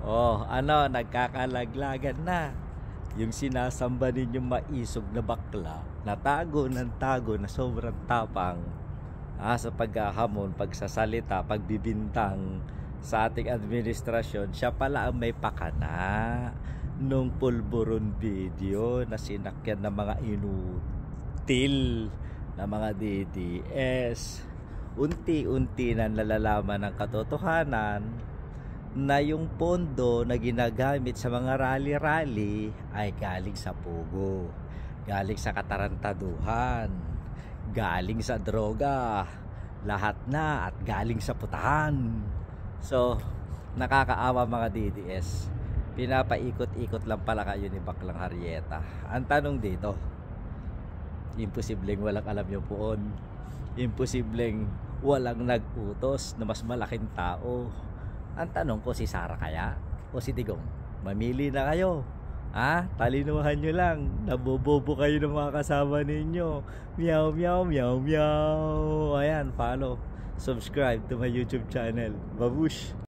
Oh, ano, nagkakalaglagan na. Yung sinasamba ninyong maisog na bakla, natago ng tago na sobrang tapang sa paghahamon, pagsasalita, pagbibintang sa ating administrasyon. Siya pala ang may pakana nung pulburon video na sinakyan ng mga inutil na mga DDS. Unti-unti na nalalaman ng katotohanan na yung pondo na ginagamit sa mga rally-rally ay galing sa pugo, galing sa katarantaduhan, galing sa droga, lahat na, at galing sa putahan. So, nakakaawa mga DDS. Pinapaikot-ikot lang pala kayo ni Baklang Arieta. Ang tanong dito, imposibleng walang alam yung poon. Imposibleng walang nag-utos na mas malaking tao. Ang tanong ko, si Sara kaya o si Digong? Mamili na kayo. Talinuhan nyo lang. Nabobobo kayo ng mga kasama ninyo. Meow, meow, meow, meow. Ayan, follow, subscribe to my YouTube channel. Babush!